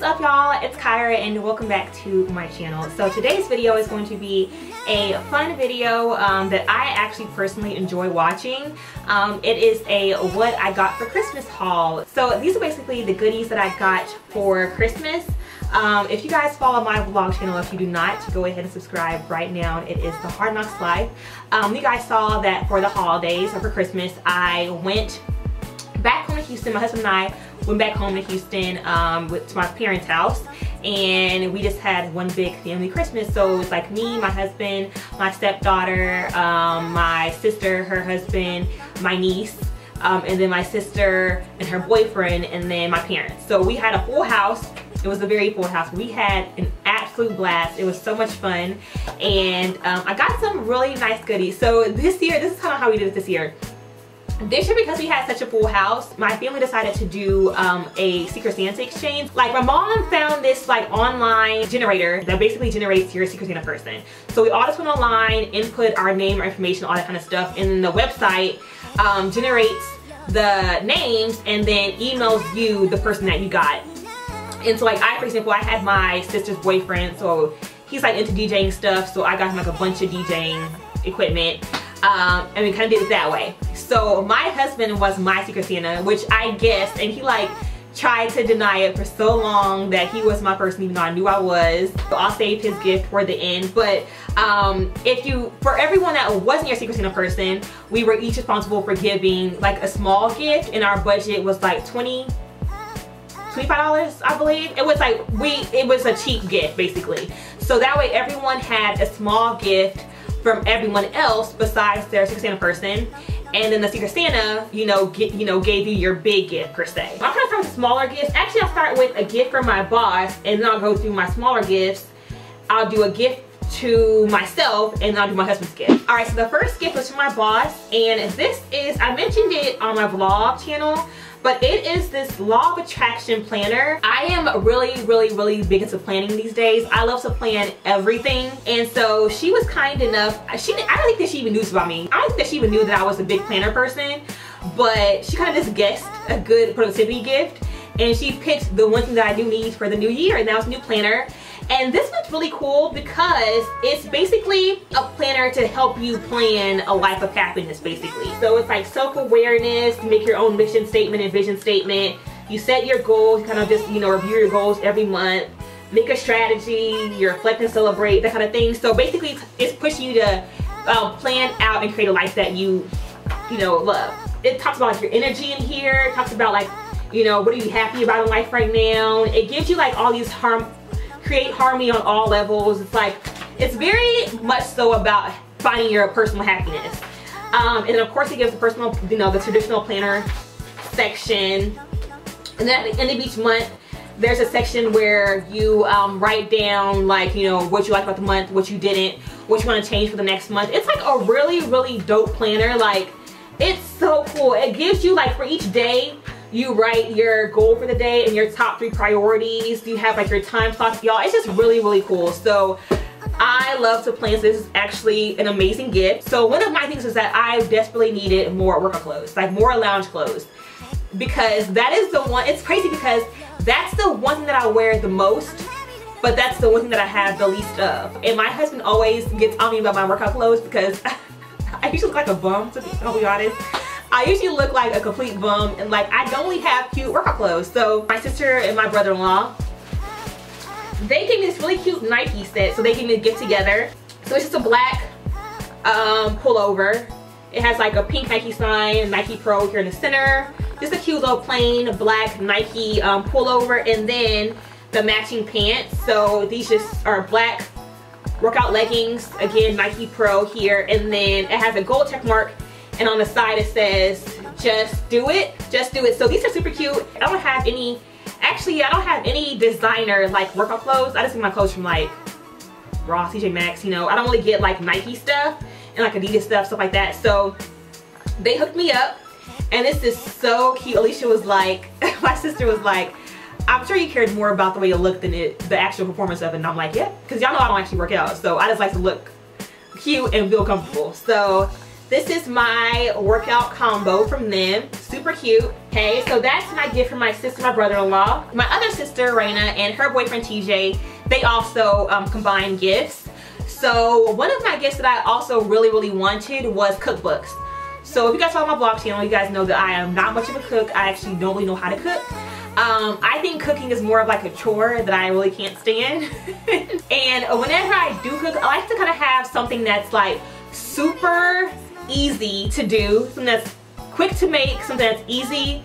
What's up, y'all? It's Kyra and welcome back to my channel. So today's video is going to be a fun video that I actually personally enjoy watching. It is a what I got for Christmas haul. So these are basically the goodies that I got for Christmas. If you guys follow my vlog channel, if you do not, go ahead and subscribe right now. It is the Hard Knocks Life. You guys saw that for the holidays or for Christmas, I went back home to Houston. My husband and I went back home to Houston to my parents' house, and we just had one big family Christmas. So it was like me, my husband, my stepdaughter, my sister, her husband, my niece, and then my sister and her boyfriend, and then my parents. So we had a full house. It was a very full house. We had an absolute blast. It was so much fun, and I got some really nice goodies. So this year, this is kind of how we did it this year. This year, because we had such a full house, my family decided to do a Secret Santa exchange. Like, my mom found this like online generator that basically generates your Secret Santa person. So we all just went online, input our name, our information, all that kind of stuff, and then the website generates the names and then emails you the person that you got. And so, like, for example, I had my sister's boyfriend, so he's like into DJing stuff, so I got him like a bunch of DJing equipment. And we kind of did it that way. So my husband was my Secret Santa, which I guessed, and he like tried to deny it for so long that he was my person, even though I knew I was. So I'll save his gift for the end. But for everyone that wasn't your Secret Santa person, we were each responsible for giving like a small gift, and our budget was like $25, I believe. It was like, it was a cheap gift basically. So that way everyone had a small gift from everyone else besides their Secret Santa person, and then the Secret Santa, gave you your big gift per se. I'm gonna start with smaller gifts. Actually, I'll start with a gift from my boss, and then I'll go through my smaller gifts. I'll do a gift to myself, and then I'll do my husband's gift. All right, so the first gift was from my boss, and this is, I mentioned it on my vlog channel, but it is this Law of Attraction planner. I am really big into planning these days. I love to plan everything. And so she was kind enough, I don't think that she even knew this about me. I don't think that she even knew that I was a big planner person, but she kind of just guessed a good productivity gift. And she picked the one thing that I do need for the new year, and that was a new planner. And this one's really cool because it's basically a planner to help you plan a life of happiness, basically. So it's like self-awareness, make your own mission statement and vision statement. You set your goals, kind of just, review your goals every month. Make a strategy, you reflect and celebrate, that kind of thing. So basically, it's pushing you to plan out and create a life that you love. It talks about like your energy in here. It talks about like, what are you happy about in life right now? It gives you like all these create harmony on all levels. It's like, it's very much so about finding your personal happiness. And then of course it gives the personal, the traditional planner section. And then at the end of each month, there's a section where you write down like, what you liked about the month, what you didn't, what you want to change for the next month. It's like a really dope planner. Like, it's so cool. It gives you like, for each day, you write your goal for the day and your top 3 priorities. You have like your time slots, y'all. It's just really cool. So I love to plan. So this is actually an amazing gift. So one of my things is that I desperately needed more workout clothes, like more lounge clothes, because that is the one. It's crazy because that's the one thing that I wear the most, but that's the one thing that I have the least of. And my husband always gets on me about my workout clothes because I usually look like a bum, to be honest. I usually look like a complete bum, and like I don't really have cute workout clothes. So my sister and my brother-in-law, they gave me this really cute Nike set. So they gave me a gift together. So it's just a black pullover. It has like a pink Nike sign, Nike Pro here in the center. Just a cute little plain black Nike pullover, and then the matching pants. So these just are black workout leggings, again Nike Pro here, and then it has a gold check mark. And on the side it says, just do it, just do it. So these are super cute. I don't have any, actually I don't have any designer like workout clothes. I just get my clothes from like Ross, TJ Maxx, I don't really get like Nike stuff and like Adidas stuff like that. So they hooked me up, and this is so cute. Alicia was like, my sister was like, I'm sure you cared more about the way you look than the actual performance of it. And I'm like, yeah, because y'all know I don't actually work out. So I just like to look cute and feel comfortable. So this is my workout combo from them. Super cute. Okay, so that's my gift from my sister, my brother-in-law. My other sister, Raina, and her boyfriend, TJ, they also combined gifts. So one of my gifts that I also really wanted was cookbooks. So if you guys follow my vlog channel, you guys know that I am not much of a cook. I actually don't really know how to cook. I think cooking is more of like a chore that I really can't stand. And whenever I do cook, I like to kind of have something that's like super easy to do, something that's quick to make, something that's easy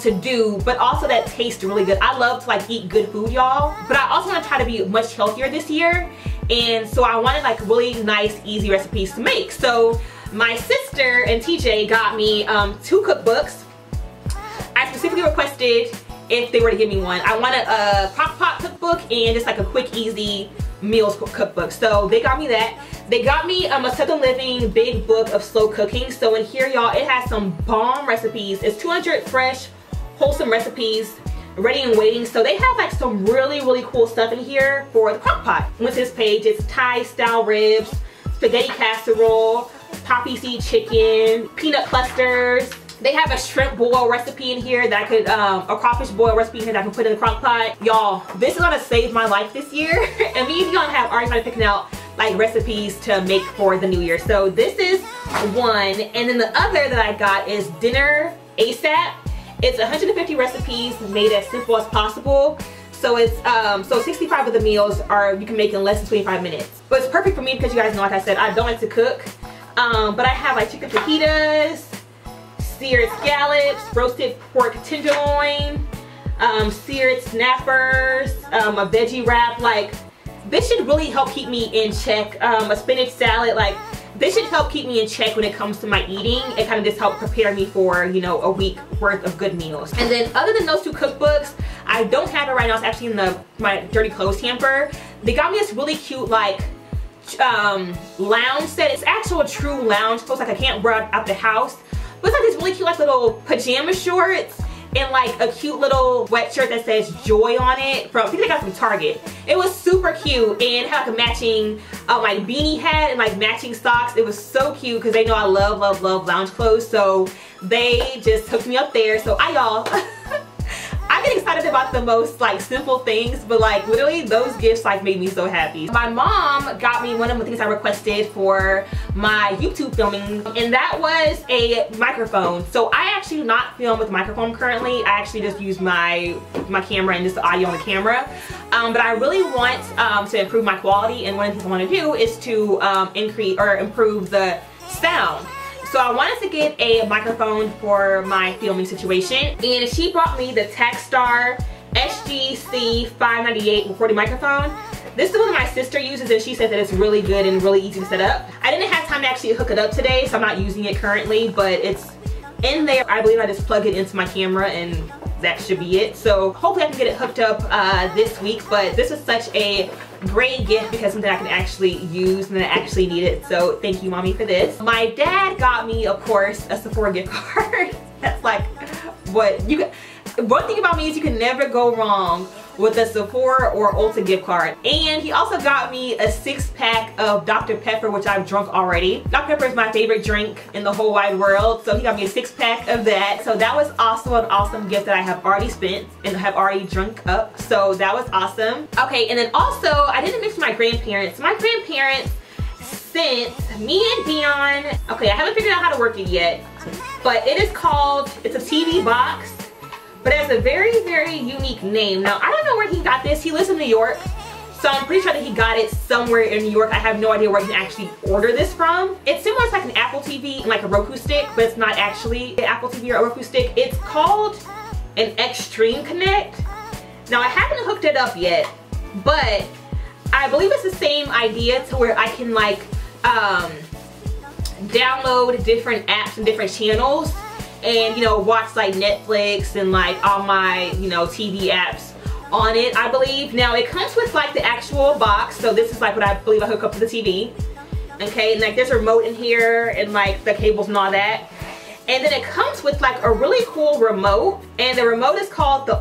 to do, but also that tastes really good. I love to like eat good food, y'all, but I also want to try to be much healthier this year, and so I wanted like really nice, easy recipes to make. So my sister and TJ got me 2 cookbooks. I specifically requested if they were to give me one. I wanted a crock pot cookbook and just like a quick, easy meals cookbook. So they got me that. They got me a Southern Living big book of slow cooking. So in here, y'all, it has some bomb recipes. It's 200 fresh, wholesome recipes ready and waiting. So they have like some really cool stuff in here for the crock pot. With this page, it's Thai style ribs, spaghetti casserole, poppy seed chicken, peanut clusters. They have a shrimp boil recipe in here that I could, a crawfish boil recipe in here that I can put in the crock pot. Y'all, this is gonna save my life this year. And me and Dion have already started picking out like recipes to make for the new year. So this is one, and then the other that I got is Dinner ASAP. It's 150 recipes made as simple as possible. So it's so 65 of the meals are you can make in less than 25 minutes. But it's perfect for me because you guys know, like I said, I don't like to cook. But I have like chicken fajitas, seared scallops, roasted pork tenderloin, seared snappers, a veggie wrap. Like, this should really help keep me in check. A spinach salad, like, this should help keep me in check when it comes to my eating. It kind of just help prepare me for, you know, a week worth of good meals. And then other than those 2 cookbooks, I don't have it right now. It's actually in my dirty clothes hamper. They got me this really cute, like, lounge set. It's actual true lounge clothes, like I can't wear out the house. But it's like this really cute like little pajama shorts and like a cute little sweatshirt that says Joy on it from, I think they got from Target. It was super cute and had like a matching like beanie hat and like matching socks. It was so cute because they know I love lounge clothes, so they just hooked me up there. So y'all I get excited about the most like simple things, but like literally those gifts like made me so happy. My mom got me one of the things I requested for my YouTube filming, and that was a microphone. So I actually do not film with a microphone currently. I actually just use my camera and just the audio on the camera. But I really want to improve my quality, and one of the things I want to do is to increase or improve the sound. So I wanted to get a microphone for my filming situation, and she brought me the Takstar SGC 598 recording microphone. This is the one my sister uses, and she said that it's really good and really easy to set up. I didn't have time to actually hook it up today, so I'm not using it currently, but it's in there. I believe I just plug it into my camera and that should be it. So hopefully I can get it hooked up this week, but this is such a great gift because something I can actually use and I actually need it. So thank you, mommy, for this. My dad got me, of course, a Sephora gift card. That's like what you got. One thing about me is you can never go wrong with a Sephora or Ulta gift card. And he also got me a 6-pack of Dr. Pepper, which I've drunk already. Dr. Pepper is my favorite drink in the whole wide world, so he got me a 6-pack of that. So that was also an awesome gift that I have already spent and have already drunk up, so that was awesome. Okay, and then also, I didn't mention my grandparents. My grandparents sent me and Dion, okay, I haven't figured out how to work it yet, but it is called, it's a TV box. But it has a very unique name. Now, I don't know where he got this. He lives in New York, so I'm pretty sure that he got it somewhere in New York. I have no idea where he can actually order this from. It's similar to like an Apple TV and like a Roku stick, but it's not actually an Apple TV or a Roku stick. It's called an Extreme Connect. Now, I haven't hooked it up yet, but I believe it's the same idea to where I can like download different apps and different channels and, you know, watch like Netflix and like all my, you know, TV apps on it, I believe. Now it comes with like the actual box, so this is like what I believe I hook up to the TV. Okay, and like there's a remote in here and like the cables and all that. And then it comes with like a really cool remote, and the remote is called the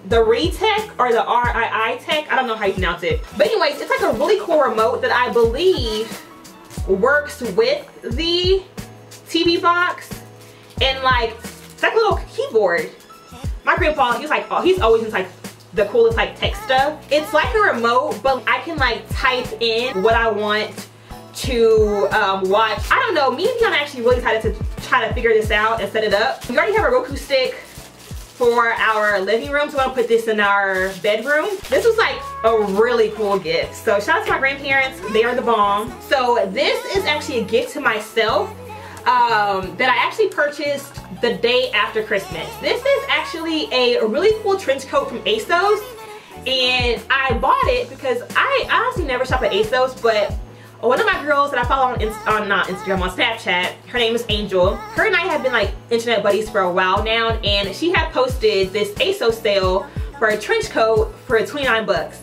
ReTech or the RII Tech. I don't know how you pronounce it. But anyways, it's like a really cool remote that I believe works with the TV box, and like it's like a little keyboard. My grandpa, he's like, oh, he's always like the coolest like tech stuff. It's like a remote, but I can like type in what I want to watch. I don't know, me and Dion are actually really excited to try to figure this out and set it up. We already have a Roku stick for our living room, so I'm gonna put this in our bedroom. This was like a really cool gift. So shout out to my grandparents, they are the bomb. So this is actually a gift to myself that I actually purchased the day after Christmas. This is actually a really cool trench coat from ASOS, and I bought it because I honestly never shop at ASOS, but one of my girls that I follow on Snapchat, her name is Angel. Her and I have been like internet buddies for a while now, and she had posted this ASOS sale for a trench coat for 29 bucks.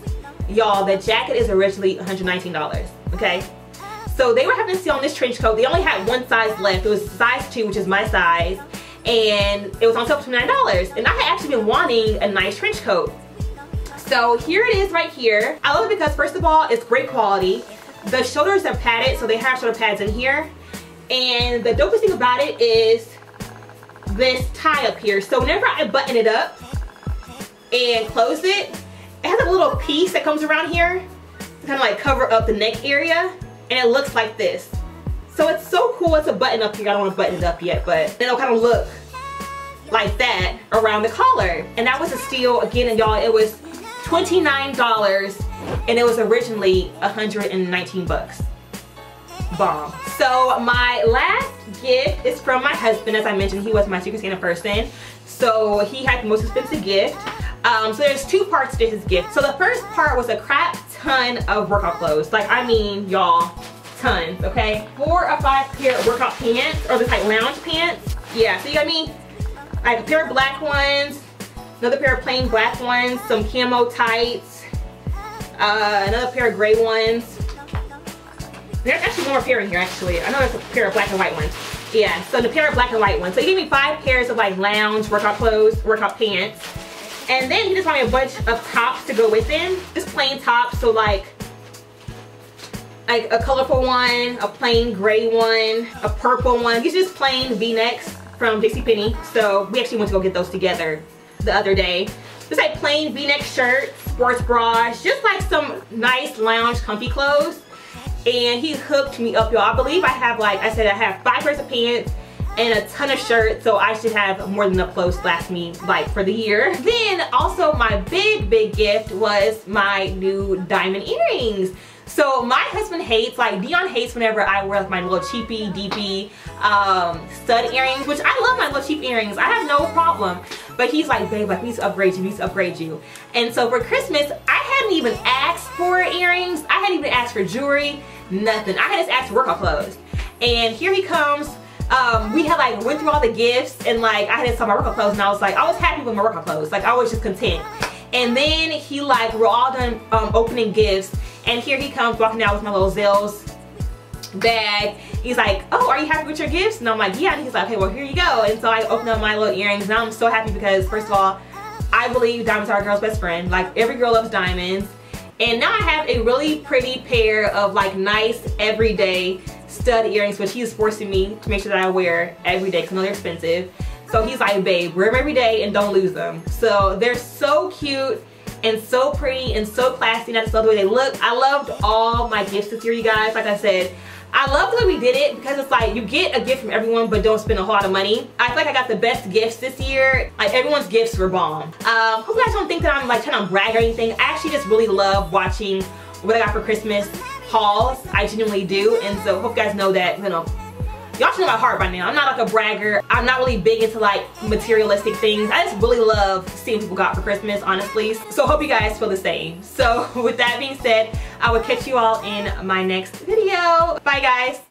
Y'all, the jacket is originally $119, okay? So they were having a sale on this trench coat. They only had one size left. It was size 2, which is my size, and it was on sale for $29. And I had actually been wanting a nice trench coat. So here it is right here. I love it because first of all, it's great quality. The shoulders are padded, so they have shoulder pads in here. And the dopest thing about it is this tie up here. So whenever I button it up and close it, it has a little piece that comes around here to kind of like cover up the neck area, and it looks like this. So it's so cool. It's a button up here. I don't want to button it up yet, but it'll kind of look like that around the collar. And that was a steal again, and y'all, it was $29 and it was originally 119 bucks. Bomb. So my last gift is from my husband. As I mentioned, he was my Secret Santa person, so he had the most expensive gift. So there's two parts to his gift. So the first part was a crap ton of workout clothes. Like, I mean, y'all, tons, okay? 4 or 5 pair of workout pants, or just like lounge pants. Yeah, so you got me like a pair of black ones, another pair of plain black ones, some camo tights, another pair of gray ones. There's actually one more pair in here, actually. I know there's a pair of black and white ones. Yeah, so the pair of black and white ones. So he gave me 5 pairs of like lounge workout clothes, workout pants. And then he just bought me a bunch of tops to go with them. Just plain tops, so like a colorful one, a plain gray one, a purple one. These are just plain V-necks from JCPenney. So we actually went to go get those together the other day. Just like plain V-neck shirts, sports bras, just like some nice lounge comfy clothes. And he hooked me up, y'all. I believe I have, like I said, I have 5 pairs of pants and a ton of shirts, so I should have more than enough clothes to last me like for the year. Then also my big gift was my new diamond earrings. So my husband hates, like Dion hates whenever I wear like my little cheapy, deepy stud earrings, which I love my little cheap earrings. I have no problem. But he's like, babe, like we need to upgrade you, we need to upgrade you. And so for Christmas, I hadn't even asked for earrings. I hadn't even asked for jewelry, nothing. I had just asked for workout clothes. And here he comes. We had like went through all the gifts, and like I had saw my workout clothes, and I was like, I was happy with my workout clothes. Like I was just content. And then he like, we're all done opening gifts, and here he comes walking out with my little Zales bag. He's like, oh, are you happy with your gifts? And I'm like, yeah. And he's like, okay, well, here you go. And so I opened up my little earrings, and I'm so happy because first of all, I believe diamonds are a girl's best friend. Like every girl loves diamonds. And now I have a really pretty pair of like nice everyday stud earrings, which he's forcing me to make sure that I wear every day because I know they're expensive. So he's like, babe, wear them every day and don't lose them. So they're so cute and so pretty and so classy, and I just love the way they look. I loved all my gifts this year, you guys. Like I said, I love the way we did it because it's like you get a gift from everyone but don't spend a whole lot of money. I feel like I got the best gifts this year. Like everyone's gifts were bomb. Hope you guys don't think that I'm like trying to brag or anything. I actually just really love watching what I got for Christmas hauls. I genuinely do, and so hope you guys know that, you know, y'all should know my heart by now. I'm not like a bragger. I'm not really big into like materialistic things. I just really love seeing what people got for Christmas, honestly. So hope you guys feel the same. So with that being said, I will catch you all in my next video. Bye guys.